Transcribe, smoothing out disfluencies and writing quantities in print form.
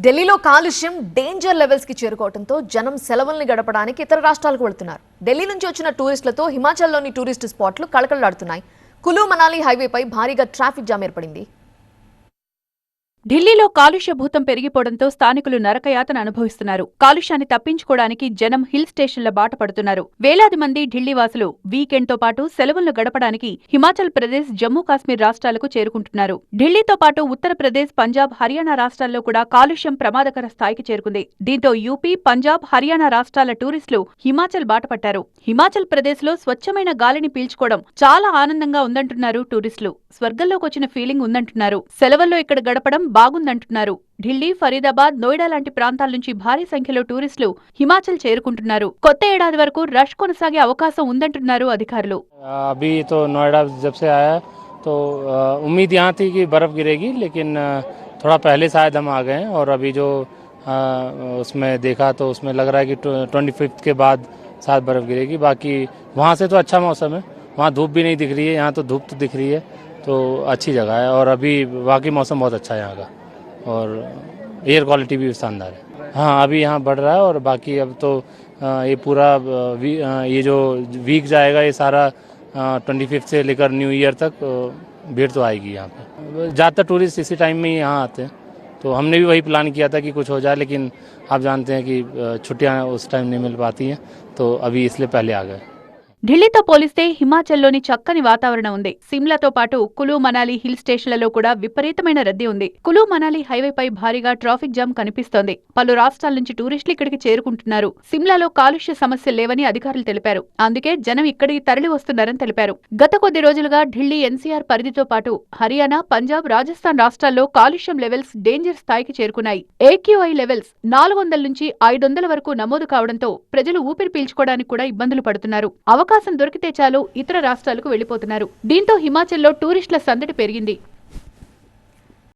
ఢిల్లీలో కాలుష్యం danger levels కి చేరుకోవడంతో జనం సెలవుల్ని గడపడానికి ఇతర రాష్ట్రాలకు వెళ్తున్నారు. ఢిల్లీ నుంచి వచ్చిన టూరిస్టులతో హిమాచల్లోని టూరిస్ట్ స్పాట్లు కళకళలాడుతున్నాయి. కులు మనాలి హైవేపై భారీగా ట్రాఫిక్ జామ్ ఏర్పడింది. ఢిల్లీలో కాలుష్య భూతం పెరిగిపోవడంతో స్థానికులు నరకయాతన అనుభవిస్తున్నారు. కాలుష్యాన్ని తప్పించుకోవడానికి జనం హిల్ స్టేషన్ల బాట పడుతున్నారు. వేలాది మంది ఢిల్లీ వాసులు వీకెండ్తో పాటు సెలవులను గడపడానికి హిమాచల్ ప్రదేశ్, జమ్మూ కాశ్మీర్ రాష్ట్రాలకు చేరుకుంటున్నారు. ఢిల్లీతో పాటు ఉత్తరప్రదేశ్, పంజాబ్, హర్యానా రాష్ట్రాల్లో కూడా కాలుష్యం ప్రమాదకర స్థాయికి చేరుకుంది. దీంతో యూపీ, పంజాబ్, హర్యానా రాష్ట్రాల టూరిస్టులు హిమాచల్ బాట పట్టారు. హిమాచల్ ప్రదేశ్లో స్వచ్ఛమైన గాలిని పీల్చుకోవడం చాలా ఆనందంగా ఉందంటున్నారు టూరిస్టులు. స్వర్గంలోకొచ్చిన ఫీలింగ్ ఉందంటున్నారు. సెలవుల్లో ఇక్కడ గడపడం బాగుందంటున్నారు. ఢిల్లీ, ఫరీదాబాద్, నోయిడా లాంటి ప్రాంతాల నుంచి భారీ సంఖ్యలో టూరిస్టులు హిమాచల్ చేరుకుంటున్నారు. కొత్త ఏడాది వరకు రష్ కొనసాగే అవకాశం ఉందంటున్నారు అధికారులు. अभी तो नोएडा जब से आया तो उम्मीद यहाँ थी कि बर्फ गिरेगी, लेकिन थोड़ा पहले शायद हम आ गए हैं और अभी जो उसमें देखा तो उसमें लग रहा है कि 25 के बाद शायद बर्फ गिरेगी. बाकी वहाँ से तो अच्छा मौसम है, वहाँ धूप भी नहीं दिख रही है, यहाँ तो धूप तो दिख रही है, तो अच्छी जगह है. और अभी बाकी मौसम बहुत अच्छा है यहाँ का और एयर क्वालिटी भी शानदार है. हाँ, अभी यहाँ बढ़ रहा है और बाकी अब तो ये पूरा ये जो वीक जाएगा, ये सारा 25 से लेकर न्यू ईयर तक भीड़ तो आएगी यहाँ पे. ज़्यादातर टूरिस्ट इसी टाइम में यहाँ आते हैं, तो हमने भी वही प्लान किया था कि कुछ हो जाए, लेकिन आप जानते हैं कि छुट्टियाँ उस टाइम नहीं मिल पाती हैं, तो अभी इसलिए पहले आ गए. ఢిల్లీతో పోలిస్తే హిమాచల్లోని చక్కని వాతావరణం ఉంది. సిమ్లాతో పాటు కులు మనాలి హిల్ స్టేషన్లలో కూడా విపరీతమైన రద్దీ ఉంది. కులు మనాలి హైవేపై భారీగా ట్రాఫిక్ జామ్ కనిపిస్తోంది. పలు రాష్ట్రాల నుంచి టూరిస్టులు ఇక్కడికి చేరుకుంటున్నారు. సిమ్లాలో కాలుష్య సమస్యలు లేవని అధికారులు తెలిపారు. అందుకే జనం ఇక్కడికి తరలి వస్తున్నారని తెలిపారు. గత కొద్ది రోజులుగా ఢిల్లీ ఎన్సీఆర్ పరిధితో పాటు హర్యానా, పంజాబ్, రాజస్థాన్ రాష్ట్రాల్లో కాలుష్యం లెవెల్స్ డేంజర్ స్థాయికి చేరుకున్నాయి. AQI లెవెల్స్ 400 నుంచి 500 వరకు నమోదు కావడంతో ప్రజలు ఊపిరి పీల్చుకోవడానికి కూడా ఇబ్బందులు పడుతున్నారు. అవకాశం దొరికితే చాలు ఇతర రాష్ట్రాలకు వెళ్లిపోతున్నారు. దీంతో హిమాచల్లో టూరిస్టుల సందడి పెరిగింది.